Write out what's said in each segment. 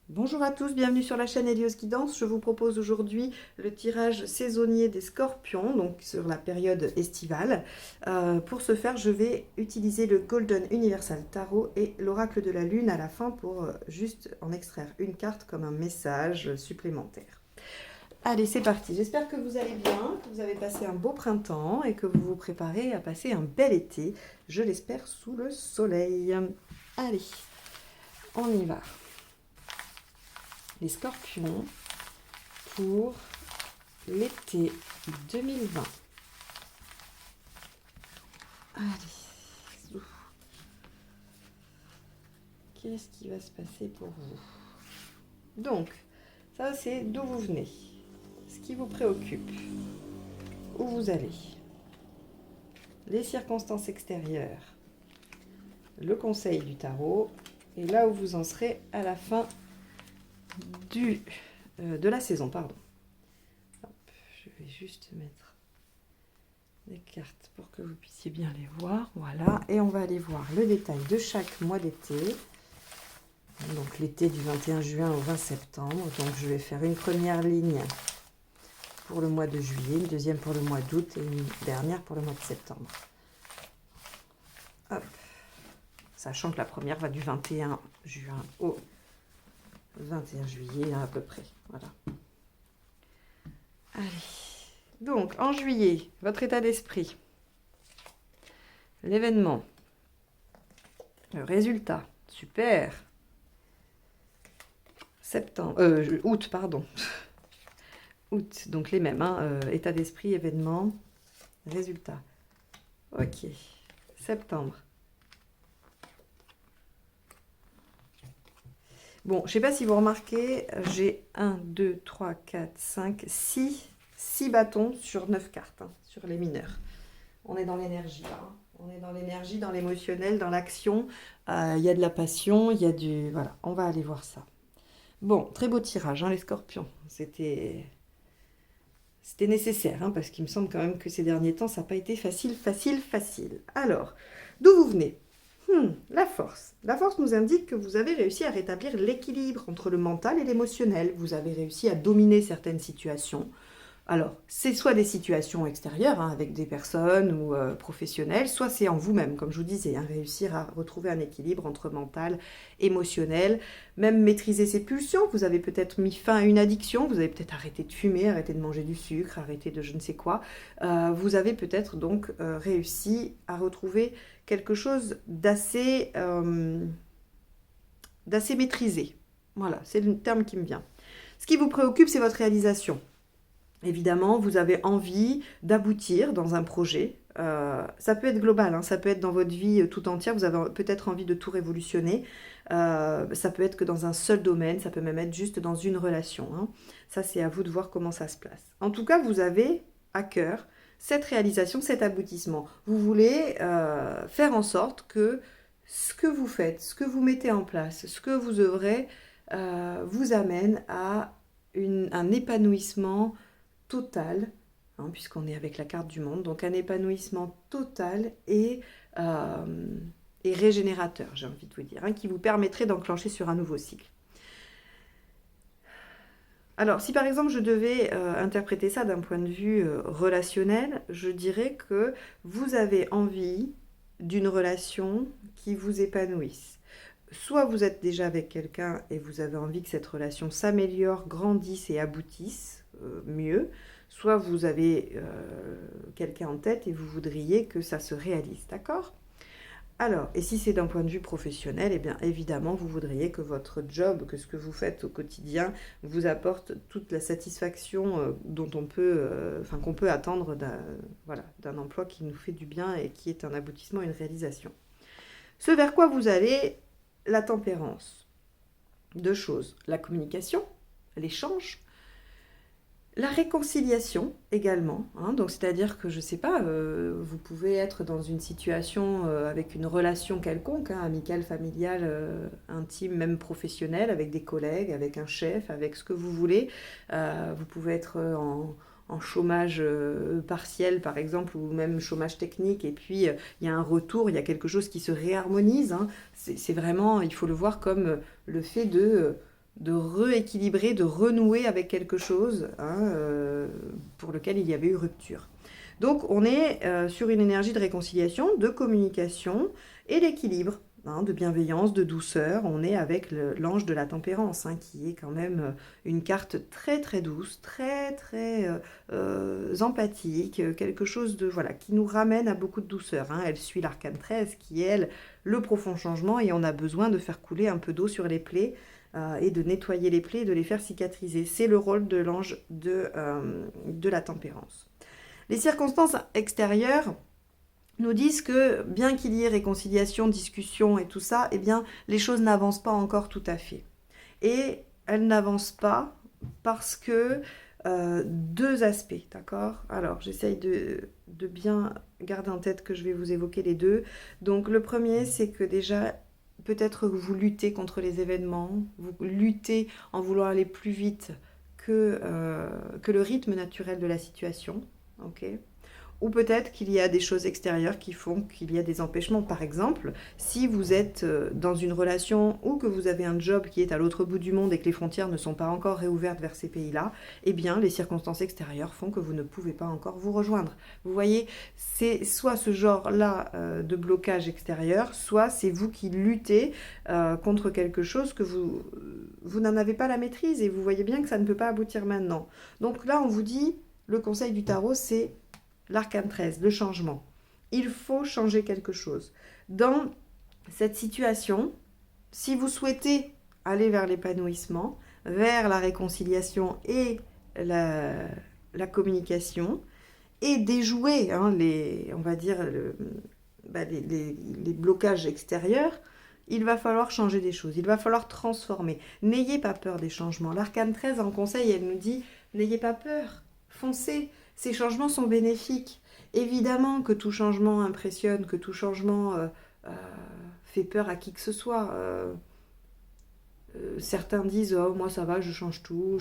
Bonjour à tous, bienvenue sur la chaîne Hélios Guidance. Je vous propose aujourd'hui le tirage saisonnier des scorpions, donc sur la période estivale. Pour ce faire, je vais utiliser le Golden Universal Tarot et l'oracle de la lune à la fin pour juste en extraire une carte comme un message supplémentaire. Allez, c'est parti. J'espère que vous allez bien, que vous avez passé un beau printemps et que vous vous préparez à passer un bel été, je l'espère sous le soleil. Allez, on y va. Les scorpions pour l'été 2020. Allez. Qu'est-ce qui va se passer pour vous? Donc, ça c'est d'où vous venez, ce qui vous préoccupe, où vous allez, les circonstances extérieures, le conseil du tarot et là où vous en serez à la fin de la saison, pardon. Hop, je vais juste mettre des cartes pour que vous puissiez bien les voir. Voilà, et on va aller voir le détail de chaque mois d'été. Donc l'été du 21 juin au 20 septembre. Donc je vais faire une première ligne pour le mois de juillet, une deuxième pour le mois d'août et une dernière pour le mois de septembre. Hop. Sachant que la première va du 21 juin au 21 juillet à peu près. Voilà. Allez. Donc, en juillet, votre état d'esprit, l'événement, le résultat, super. Août, pardon. Août, donc les mêmes, hein, état d'esprit, événement, résultat. Ok. Septembre. Bon, je ne sais pas si vous remarquez, j'ai 1, 2, 3, 4, 5, 6 bâtons sur 9 cartes, hein, sur les mineurs. On est dans l'énergie là, hein. On est dans l'énergie, dans l'émotionnel, dans l'action. Il y a de la passion, il y a du... Voilà, on va aller voir ça. Bon, très beau tirage, hein, les scorpions. C'était nécessaire, hein, parce qu'il me semble quand même que ces derniers temps, ça n'a pas été facile. Alors, d'où vous venez? La force. La force nous indique que vous avez réussi à rétablir l'équilibre entre le mental et l'émotionnel. Vous avez réussi à dominer certaines situations. Alors, c'est soit des situations extérieures, hein, avec des personnes ou professionnelles, soit c'est en vous-même, comme je vous disais, hein, réussir à retrouver un équilibre entre mental, émotionnel, même maîtriser ses pulsions. Vous avez peut-être mis fin à une addiction, vous avez peut-être arrêté de fumer, arrêté de manger du sucre, arrêté de je ne sais quoi. Vous avez peut-être donc réussi à retrouver quelque chose d'assez maîtrisé. Voilà, c'est le terme qui me vient. Ce qui vous préoccupe, c'est votre réalisation. Évidemment, vous avez envie d'aboutir dans un projet. Ça peut être global, hein, ça peut être dans votre vie tout entière. Vous avez peut-être envie de tout révolutionner. Ça peut être que dans un seul domaine, ça peut même être juste dans une relation, hein. Ça, c'est à vous de voir comment ça se place. En tout cas, vous avez à cœur cette réalisation, cet aboutissement. Vous voulez faire en sorte que ce que vous faites, ce que vous mettez en place, ce que vous œuvrez, vous amène à un épanouissement total, hein, puisqu'on est avec la carte du monde, donc un épanouissement total et régénérateur, j'ai envie de vous dire, hein, qui vous permettrait d'enclencher sur un nouveau cycle. Alors, si par exemple je devais interpréter ça d'un point de vue relationnel, je dirais que vous avez envie d'une relation qui vous épanouisse. Soit vous êtes déjà avec quelqu'un et vous avez envie que cette relation s'améliore, grandisse et aboutisse mieux, soit vous avez quelqu'un en tête et vous voudriez que ça se réalise, d'accord? Alors, et si c'est d'un point de vue professionnel, eh bien évidemment, vous voudriez que votre job, que ce que vous faites au quotidien, vous apporte toute la satisfaction dont on peut, qu'on peut attendre d'un emploi qui nous fait du bien et qui est un aboutissement, une réalisation. Ce vers quoi vous allez, la tempérance. Deux choses, la communication, l'échange, la réconciliation également, hein, donc c'est-à-dire que je ne sais pas, vous pouvez être dans une situation avec une relation quelconque, hein, amicale, familiale, intime, même professionnelle, avec des collègues, avec un chef, avec ce que vous voulez. Vous pouvez être en chômage partiel par exemple, ou même chômage technique, et puis il y a un retour, il y a quelque chose qui se réharmonise, hein. C'est vraiment, il faut le voir comme le fait de de rééquilibrer, de renouer avec quelque chose hein, pour lequel il y avait eu rupture. Donc on est sur une énergie de réconciliation, de communication et d'équilibre, hein, de bienveillance, de douceur. On est avec l'ange de la tempérance, hein, qui est quand même une carte très très douce, très très empathique, quelque chose de voilà qui nous ramène à beaucoup de douceur. Hein. Elle suit l'arcane 13 qui est elle le profond changement et on a besoin de faire couler un peu d'eau sur les plaies et de nettoyer les plaies et de les faire cicatriser. C'est le rôle de l'ange de la tempérance. Les circonstances extérieures nous disent que bien qu'il y ait réconciliation, discussion et tout ça, eh bien les choses n'avancent pas encore tout à fait. Et elles n'avancent pas parce que deux aspects, d'accord? Alors j'essaye de bien garder en tête que je vais vous évoquer les deux. Donc le premier, c'est que déjà peut-être que vous luttez contre les événements, vous luttez en voulant aller plus vite que le rythme naturel de la situation. Okay. Ou peut-être qu'il y a des choses extérieures qui font qu'il y a des empêchements. Par exemple, si vous êtes dans une relation ou que vous avez un job qui est à l'autre bout du monde et que les frontières ne sont pas encore réouvertes vers ces pays-là, eh bien, les circonstances extérieures font que vous ne pouvez pas encore vous rejoindre. Vous voyez, c'est soit ce genre-là de blocage extérieur, soit c'est vous qui luttez contre quelque chose que vous n'en avez pas la maîtrise et vous voyez bien que ça ne peut pas aboutir maintenant. Donc là, on vous dit, le conseil du tarot, c'est l'arcane 13, le changement. Il faut changer quelque chose. Dans cette situation, si vous souhaitez aller vers l'épanouissement, vers la réconciliation et la communication, et déjouer on va dire les blocages extérieurs, il va falloir changer des choses, il va falloir transformer. N'ayez pas peur des changements. L'arcane 13 en conseil, elle nous dit, n'ayez pas peur, foncez. Ces changements sont bénéfiques. Évidemment que tout changement impressionne, que tout changement fait peur à qui que ce soit. Certains disent « Oh, moi ça va, je change tout,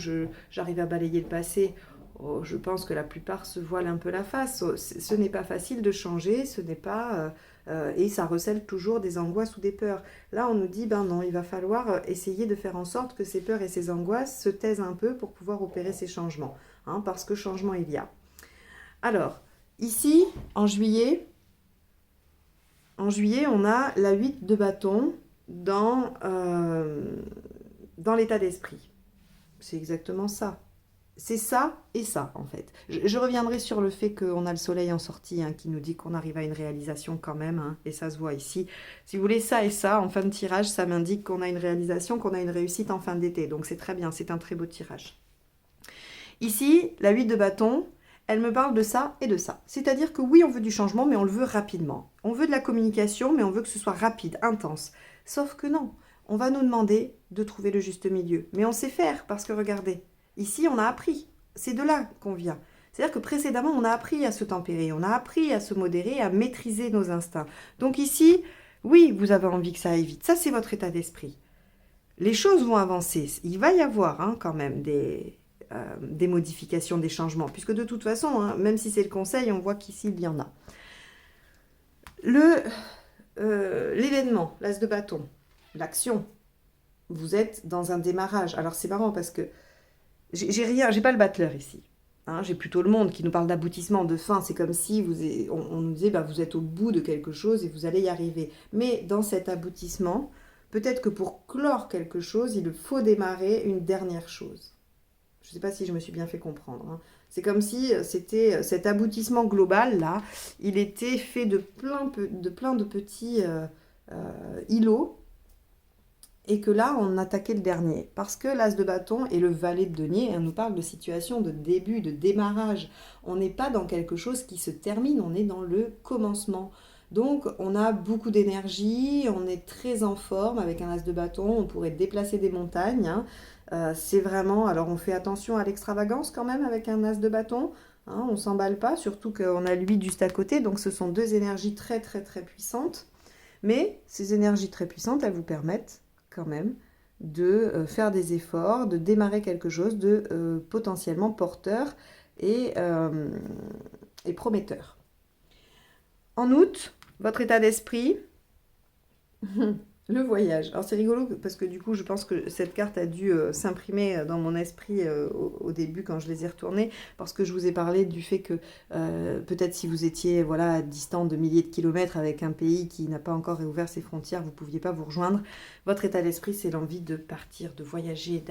j'arrive à balayer le passé ». Oh, je pense que la plupart se voilent un peu la face. Ce n'est pas facile de changer, ce n'est pas... et ça recèle toujours des angoisses ou des peurs. Là, on nous dit, ben non, il va falloir essayer de faire en sorte que ces peurs et ces angoisses se taisent un peu pour pouvoir opérer ces changements. Hein, parce que changement il y a. Alors, ici, en juillet, on a la 8 de bâton dans l'état d'esprit. C'est exactement ça. C'est ça et ça, en fait. Je reviendrai sur le fait qu'on a le soleil en sortie hein, qui nous dit qu'on arrive à une réalisation quand même, hein, et ça se voit ici. Si vous voulez ça et ça, en fin de tirage, ça m'indique qu'on a une réalisation, qu'on a une réussite en fin d'été. Donc c'est très bien, c'est un très beau tirage. Ici, la 8 de bâton, elle me parle de ça et de ça. C'est-à-dire que oui, on veut du changement, mais on le veut rapidement. On veut de la communication, mais on veut que ce soit rapide, intense. Sauf que non, on va nous demander de trouver le juste milieu. Mais on sait faire, parce que regardez, ici, on a appris. C'est de là qu'on vient. C'est-à-dire que précédemment, on a appris à se tempérer, on a appris à se modérer, à maîtriser nos instincts. Donc ici, oui, vous avez envie que ça aille vite. Ça, c'est votre état d'esprit. Les choses vont avancer. Il va y avoir quand même des modifications, des changements, puisque de toute façon, hein, même si c'est le conseil, on voit qu'ici, il y en a. L'événement, l'as de bâton, l'action, vous êtes dans un démarrage. Alors c'est marrant parce que j'ai pas le battleur ici. Hein, j'ai plutôt le monde qui nous parle d'aboutissement, de fin. C'est comme si on nous disait vous êtes au bout de quelque chose et vous allez y arriver. Mais dans cet aboutissement, peut-être que pour clore quelque chose, il faut démarrer une dernière chose. Je ne sais pas si je me suis bien fait comprendre. Hein. C'est comme si c'était cet aboutissement global là, il était fait de plein de petits îlots. Et que là, on attaquait le dernier. Parce que l'as de bâton et le valet de denier, on nous parle de situation, de début, de démarrage. On n'est pas dans quelque chose qui se termine, on est dans le commencement. Donc, on a beaucoup d'énergie, on est très en forme avec un as de bâton, on pourrait déplacer des montagnes. Hein. C'est vraiment... Alors, on fait attention à l'extravagance quand même avec un as de bâton. Hein, on ne s'emballe pas, surtout qu'on a lui juste à côté. Donc, ce sont deux énergies très, très, très puissantes. Mais ces énergies très puissantes, elles vous permettent quand même de faire des efforts, de démarrer quelque chose de potentiellement porteur et prometteur. En août, votre état d'esprit, Le voyage. Alors c'est rigolo parce que du coup je pense que cette carte a dû s'imprimer dans mon esprit au début quand je les ai retournées parce que je vous ai parlé du fait que peut-être si vous étiez voilà distant de milliers de kilomètres avec un pays qui n'a pas encore réouvert ses frontières, vous ne pouviez pas vous rejoindre. Votre état d'esprit c'est l'envie de partir, de voyager,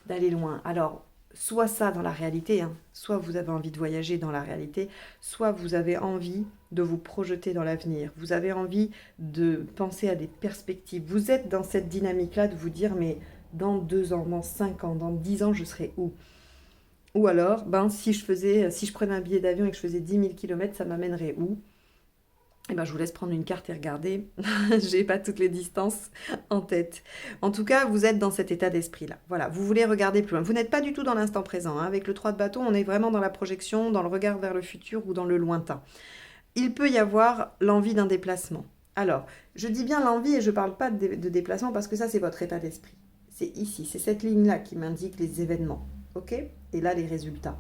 d'aller loin. Alors soit ça dans la réalité, hein, soit vous avez envie de voyager dans la réalité, soit vous avez envie de vous projeter dans l'avenir. Vous avez envie de penser à des perspectives. Vous êtes dans cette dynamique-là de vous dire, mais dans 2 ans, dans 5 ans, dans 10 ans, je serai où? Ou alors, ben, si je prenais un billet d'avion et que je faisais 10 000 kilomètres, ça m'amènerait où? Eh ben, je vous laisse prendre une carte et regarder. J'ai pas toutes les distances en tête. En tout cas, vous êtes dans cet état d'esprit-là. Voilà, vous voulez regarder plus loin. Vous n'êtes pas du tout dans l'instant présent, hein. Avec le 3 de bâton, on est vraiment dans la projection, dans le regard vers le futur ou dans le lointain. Il peut y avoir l'envie d'un déplacement. Alors, je dis bien l'envie et je ne parle pas de déplacement parce que ça, c'est votre état d'esprit. C'est ici, c'est cette ligne-là qui m'indique les événements. OK? Et là, les résultats.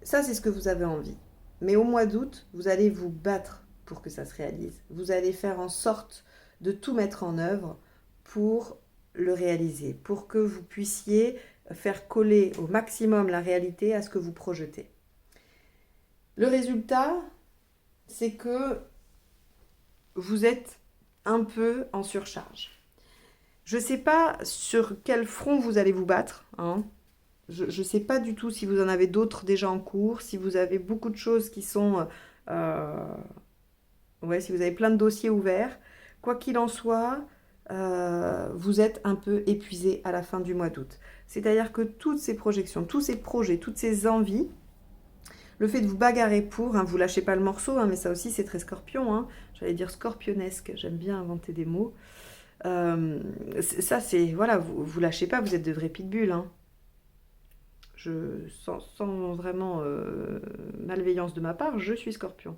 Ça, c'est ce que vous avez envie. Mais au mois d'août, vous allez vous battre pour que ça se réalise. Vous allez faire en sorte de tout mettre en œuvre pour le réaliser, pour que vous puissiez faire coller au maximum la réalité à ce que vous projetez. Le résultat, c'est que vous êtes un peu en surcharge. Je ne sais pas sur quel front vous allez vous battre, hein. Je ne sais pas du tout si vous en avez d'autres déjà en cours, si vous avez beaucoup de choses qui sont... ouais, si vous avez plein de dossiers ouverts. Quoi qu'il en soit, vous êtes un peu épuisé à la fin du mois d'août. C'est-à-dire que toutes ces projections, tous ces projets, toutes ces envies, le fait de vous bagarrer pour, hein, vous lâchez pas le morceau, hein, mais ça aussi c'est très scorpion, hein. J'allais dire scorpionesque, j'aime bien inventer des mots. Ça c'est, voilà, vous lâchez pas, vous êtes de vrais pitbulls, hein. Sans vraiment malveillance de ma part, je suis scorpion.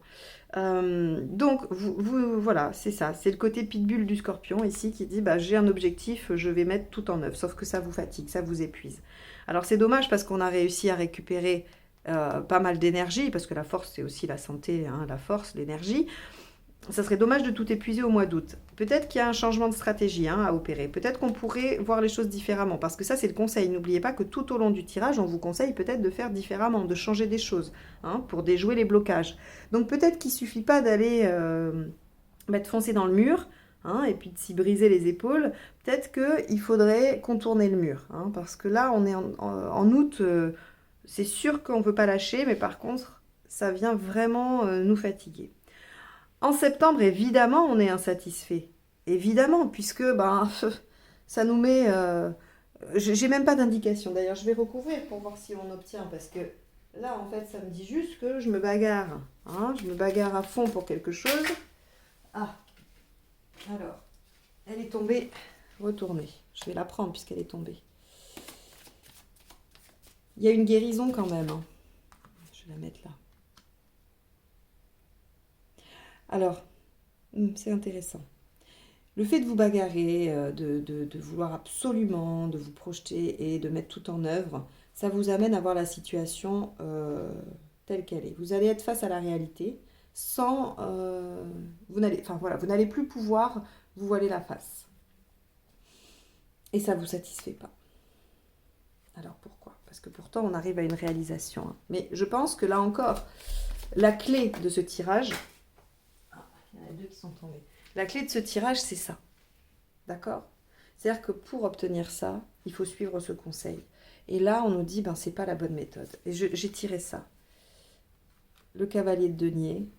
Donc, voilà, c'est ça. C'est le côté pitbull du scorpion ici qui dit, bah, j'ai un objectif, je vais mettre tout en œuvre. Sauf que ça vous fatigue, ça vous épuise. Alors, c'est dommage parce qu'on a réussi à récupérer pas mal d'énergie, parce que la force, c'est aussi la santé, hein, la force, l'énergie. Ça serait dommage de tout épuiser au mois d'août. Peut-être qu'il y a un changement de stratégie, hein, à opérer. Peut-être qu'on pourrait voir les choses différemment. Parce que ça, c'est le conseil. N'oubliez pas que tout au long du tirage, on vous conseille peut-être de faire différemment, de changer des choses, hein, pour déjouer les blocages. Donc peut-être qu'il ne suffit pas d'aller mettre foncer dans le mur, hein, et puis de s'y briser les épaules. Peut-être qu'il faudrait contourner le mur, hein, parce que là, on est en août. C'est sûr qu'on ne peut pas lâcher, mais par contre, ça vient vraiment nous fatiguer. En septembre, évidemment, on est insatisfait. Évidemment, puisque ben, ça nous met... j'ai même pas d'indication. D'ailleurs, je vais recouvrir pour voir si on obtient. Parce que là, en fait, ça me dit juste que je me bagarre, hein, je me bagarre à fond pour quelque chose. Ah, alors, elle est tombée, retournée. Je vais la prendre puisqu'elle est tombée. Il y a une guérison quand même, hein. Je vais la mettre là. Alors, c'est intéressant. Le fait de vous bagarrer, de vouloir absolument, de vous projeter et de mettre tout en œuvre, ça vous amène à voir la situation telle qu'elle est. Vous allez être face à la réalité sans... vous n'allez plus pouvoir vous voiler la face. Et ça ne vous satisfait pas. Alors pourquoi? Parce que pourtant on arrive à une réalisation, hein. Mais je pense que là encore, la clé de ce tirage... Il y en a 2 qui sont tombés. La clé de ce tirage, c'est ça. D'accord? C'est-à-dire que pour obtenir ça, il faut suivre ce conseil. Et là, on nous dit, ben, c'est pas la bonne méthode. Et j'ai tiré ça. Le cavalier de denier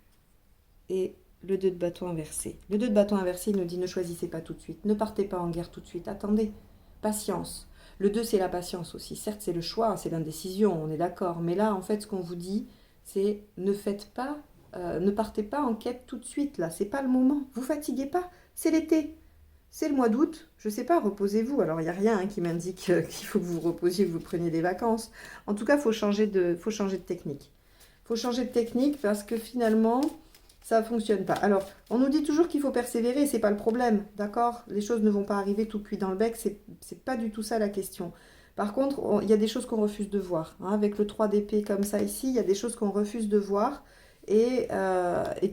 et le 2 de bâton inversé. Le 2 de bâton inversé, il nous dit, ne choisissez pas tout de suite. Ne partez pas en guerre tout de suite. Attendez. Patience. Le 2, c'est la patience aussi. Certes, c'est le choix, c'est l'indécision, on est d'accord. Mais là, en fait, ce qu'on vous dit, c'est ne faites pas... ne partez pas en quête tout de suite, là, c'est pas le moment. Vous fatiguez pas, c'est l'été. C'est le mois d'août, je sais pas, reposez-vous. Alors, il n'y a rien, hein, qui m'indique qu'il faut que vous vous reposiez, que vous preniez des vacances. En tout cas, il faut changer de technique. Il faut changer de technique parce que finalement, ça ne fonctionne pas. Alors, on nous dit toujours qu'il faut persévérer, c'est pas le problème, d'accord? Les choses ne vont pas arriver tout cuit dans le bec, c'est pas du tout ça la question. Par contre, il y a des choses qu'on refuse de voir, hein. Avec le 3 d'épée comme ça ici, il y a des choses qu'on refuse de voir et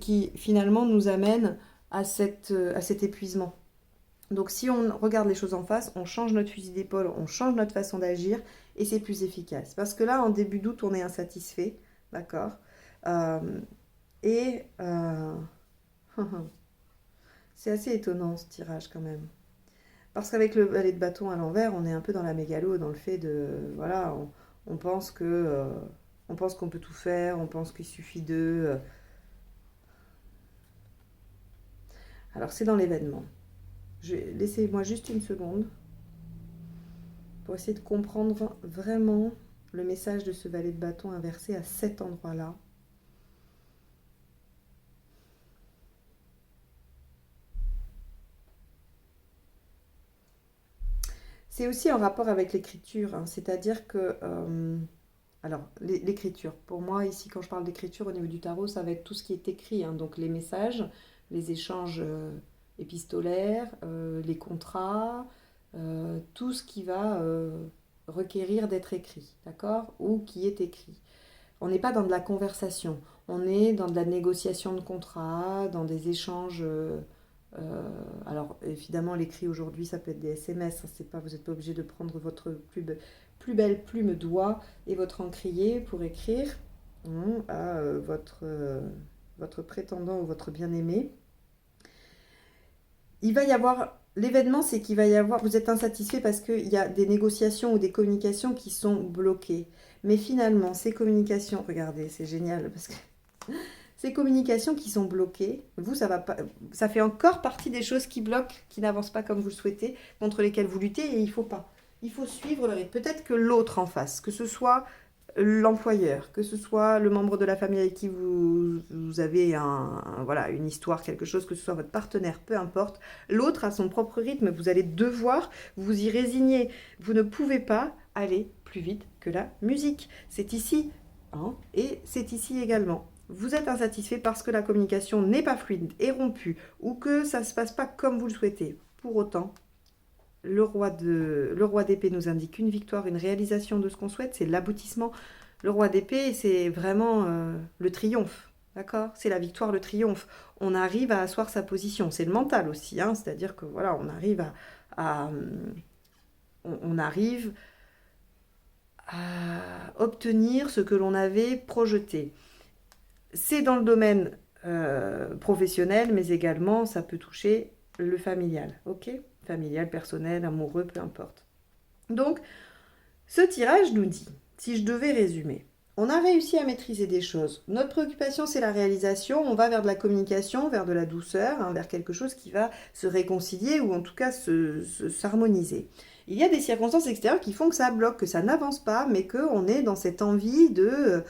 qui finalement nous amènent à cet épuisement. Donc si on regarde les choses en face, on change notre fusil d'épaule, on change notre façon d'agir et c'est plus efficace. Parce que là, en début d'août, on est insatisfait, d'accord. Euh, et c'est assez étonnant ce tirage quand même. Parce qu'avec le valet de bâton à l'envers, on est un peu dans la mégalo, dans le fait de, voilà, on pense que, on pense qu'on peut tout faire, on pense qu'il suffit de. Alors c'est dans l'événement. Laissez-moi juste une seconde pour essayer de comprendre vraiment le message de ce valet de bâton inversé à cet endroit-là. C'est aussi en rapport avec l'écriture, hein, c'est-à-dire que, alors l'écriture, pour moi ici quand je parle d'écriture au niveau du tarot, ça va être tout ce qui est écrit, hein, donc les messages, les échanges épistolaires, les contrats, tout ce qui va requérir d'être écrit, d'accord? Ou qui est écrit. On n'est pas dans de la conversation, on est dans de la négociation de contrats, dans des échanges. Alors évidemment, l'écrit aujourd'hui, ça peut être des SMS. Hein, c'est pas, vous n'êtes pas obligé de prendre votre plus belle plume d'oie et votre encrier pour écrire à votre prétendant ou votre bien-aimé. Il va y avoir. L'événement, c'est qu'il va y avoir. Vous êtes insatisfait parce qu'il y a des négociations ou des communications qui sont bloquées. Mais finalement, ces communications, regardez, c'est génial parce que ces communications qui sont bloquées, vous, ça va pas, ça fait encore partie des choses qui bloquent, qui n'avancent pas comme vous le souhaitez, contre lesquelles vous luttez, et il faut pas. Il faut suivre le rythme. Peut-être que l'autre en face, que ce soit l'employeur, que ce soit le membre de la famille avec qui vous avez voilà, une histoire, quelque chose, que ce soit votre partenaire, peu importe, l'autre a son propre rythme, vous allez devoir vous y résigner. Vous ne pouvez pas aller plus vite que la musique. C'est ici, hein, et c'est ici également. Vous êtes insatisfait parce que la communication n'est pas fluide, est rompue, ou que ça ne se passe pas comme vous le souhaitez. Pour autant, le roi d'épée nous indique une victoire, une réalisation de ce qu'on souhaite, c'est l'aboutissement. Le roi d'épée, c'est vraiment le triomphe, d'accord? C'est la victoire, le triomphe. On arrive à asseoir sa position. C'est le mental aussi, hein, c'est-à-dire que voilà, on arrive on arrive à obtenir ce que l'on avait projeté. C'est dans le domaine professionnel, mais également ça peut toucher le familial, ok? Familial, personnel, amoureux, peu importe. Donc, ce tirage nous dit, si je devais résumer, on a réussi à maîtriser des choses. Notre préoccupation, c'est la réalisation. On va vers de la communication, vers de la douceur, hein, vers quelque chose qui va se réconcilier ou en tout cas s'harmoniser. Il y a des circonstances extérieures qui font que ça bloque, que ça n'avance pas, mais qu'on est dans cette envie de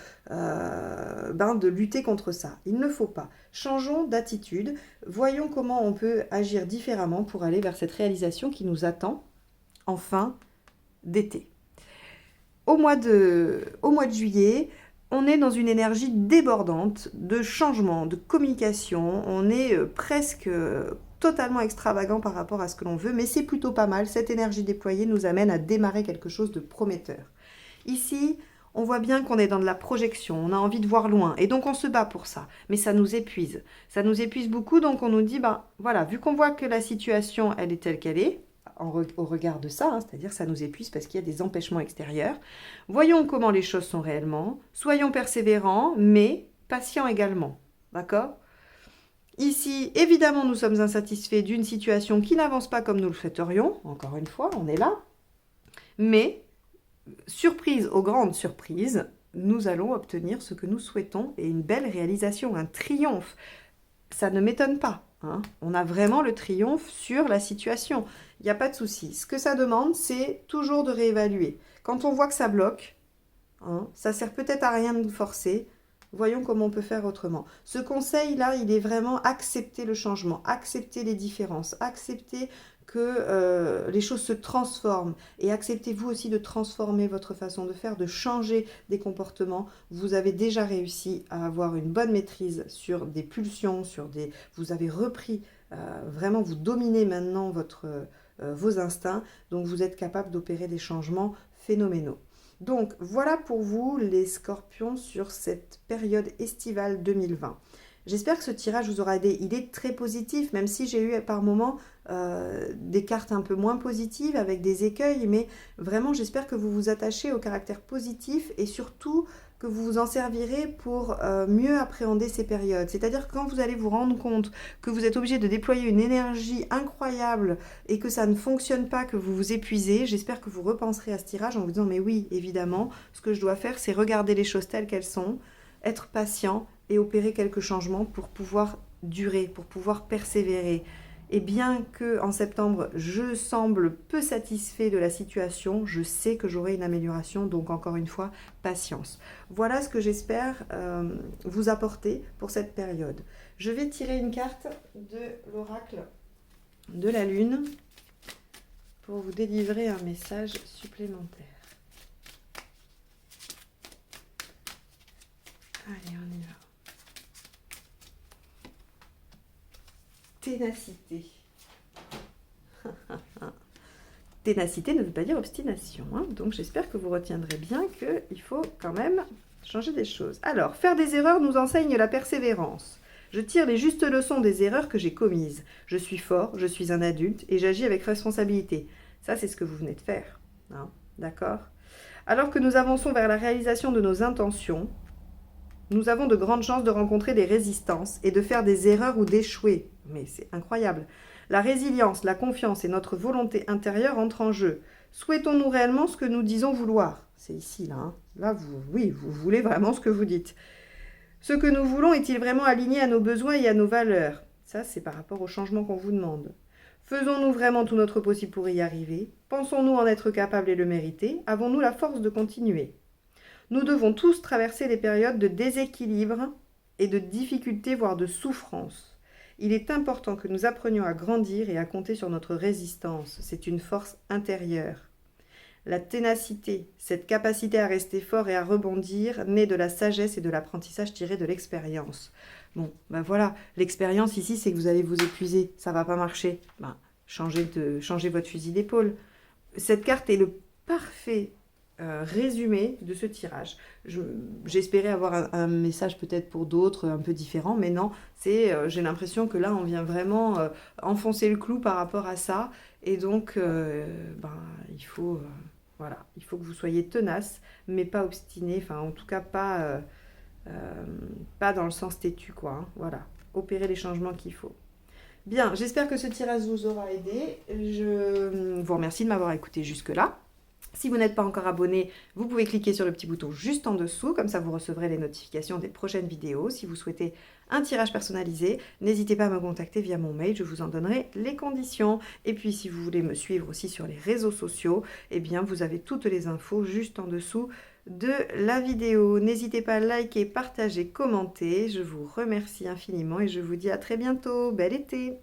lutter contre ça. Il ne faut pas. Changeons d'attitude. Voyons comment on peut agir différemment pour aller vers cette réalisation qui nous attend en fin d'été. Au mois de juillet, on est dans une énergie débordante de changement, de communication. On est presque totalement extravagant par rapport à ce que l'on veut, mais c'est plutôt pas mal. Cette énergie déployée nous amène à démarrer quelque chose de prometteur. Ici, on voit bien qu'on est dans de la projection, on a envie de voir loin, et donc on se bat pour ça. Mais ça nous épuise. Ça nous épuise beaucoup, donc on nous dit, voilà, vu qu'on voit que la situation, elle est telle qu'elle est, au regard de ça, hein, c'est-à-dire que ça nous épuise parce qu'il y a des empêchements extérieurs. Voyons comment les choses sont réellement, soyons persévérants, mais patients également, d'accord? Ici, évidemment, nous sommes insatisfaits d'une situation qui n'avance pas comme nous le souhaiterions, encore une fois, on est là, mais, surprise aux grandes surprises, nous allons obtenir ce que nous souhaitons et une belle réalisation, un triomphe. Ça ne m'étonne pas. Hein. On a vraiment le triomphe sur la situation. Il n'y a pas de souci. Ce que ça demande, c'est toujours de réévaluer. Quand on voit que ça bloque, hein, ça sert peut-être à rien de nous forcer. Voyons comment on peut faire autrement. Ce conseil-là, il est vraiment accepter le changement, accepter les différences, accepter que les choses se transforment et acceptez-vous aussi de transformer votre façon de faire, de changer des comportements. Vous avez déjà réussi à avoir une bonne maîtrise sur des pulsions, vous avez repris, vraiment vous dominez maintenant vos instincts, donc vous êtes capable d'opérer des changements phénoménaux. Donc voilà pour vous les scorpions sur cette période estivale 2020. J'espère que ce tirage vous aura aidé. Il est très positif, même si j'ai eu par moments des cartes un peu moins positives avec des écueils, mais vraiment j'espère que vous vous attachez au caractère positif et surtout que vous vous en servirez pour mieux appréhender ces périodes. C'est-à-dire que quand vous allez vous rendre compte que vous êtes obligé de déployer une énergie incroyable et que ça ne fonctionne pas, que vous vous épuisez, j'espère que vous repenserez à ce tirage en vous disant mais oui, évidemment, ce que je dois faire, c'est regarder les choses telles qu'elles sont, être patient et opérer quelques changements pour pouvoir durer, pour pouvoir persévérer. Et bien que en septembre, je semble peu satisfait de la situation, je sais que j'aurai une amélioration, donc encore une fois, patience. Voilà ce que j'espère vous apporter pour cette période. Je vais tirer une carte de l'oracle de la Lune pour vous délivrer un message supplémentaire. Allez, on y va. Ténacité. Ténacité ne veut pas dire obstination, hein, donc j'espère que vous retiendrez bien qu'il faut quand même changer des choses. Alors, faire des erreurs nous enseigne la persévérance. Je tire les justes leçons des erreurs que j'ai commises. Je suis fort, je suis un adulte et j'agis avec responsabilité. Ça, c'est ce que vous venez de faire, hein, d'accord ? Alors que nous avançons vers la réalisation de nos intentions, nous avons de grandes chances de rencontrer des résistances et de faire des erreurs ou d'échouer. Mais c'est incroyable. La résilience, la confiance et notre volonté intérieure entrent en jeu. Souhaitons-nous réellement ce que nous disons vouloir? C'est ici, là. Hein. Là, oui, vous voulez vraiment ce que vous dites. Ce que nous voulons est-il vraiment aligné à nos besoins et à nos valeurs? Ça, c'est par rapport au changement qu'on vous demande. Faisons-nous vraiment tout notre possible pour y arriver? Pensons-nous en être capables et le mériter? Avons-nous la force de continuer? Nous devons tous traverser des périodes de déséquilibre et de difficulté, voire de souffrance. Il est important que nous apprenions à grandir et à compter sur notre résistance. C'est une force intérieure. La ténacité, cette capacité à rester fort et à rebondir, naît de la sagesse et de l'apprentissage tiré de l'expérience. Bon, ben voilà, l'expérience ici, c'est que vous allez vous épuiser, ça va pas marcher. Ben, changez votre fusil d'épaule. Cette carte est le parfait résumé de ce tirage. J'espérais avoir un message peut-être pour d'autres un peu différent, mais non, j'ai l'impression que là on vient vraiment enfoncer le clou par rapport à ça, et donc il faut voilà, il faut que vous soyez tenace, mais pas obstiné, enfin en tout cas pas dans le sens têtu quoi, hein, voilà, opérer les changements qu'il faut. Bien, j'espère que ce tirage vous aura aidé. Je vous remercie de m'avoir écouté jusque-là. Si vous n'êtes pas encore abonné, vous pouvez cliquer sur le petit bouton juste en dessous, comme ça vous recevrez les notifications des prochaines vidéos. Si vous souhaitez un tirage personnalisé, n'hésitez pas à me contacter via mon mail, je vous en donnerai les conditions. Et puis si vous voulez me suivre aussi sur les réseaux sociaux, eh bien vous avez toutes les infos juste en dessous de la vidéo. N'hésitez pas à liker, partager, commenter. Je vous remercie infiniment et je vous dis à très bientôt. Bel été!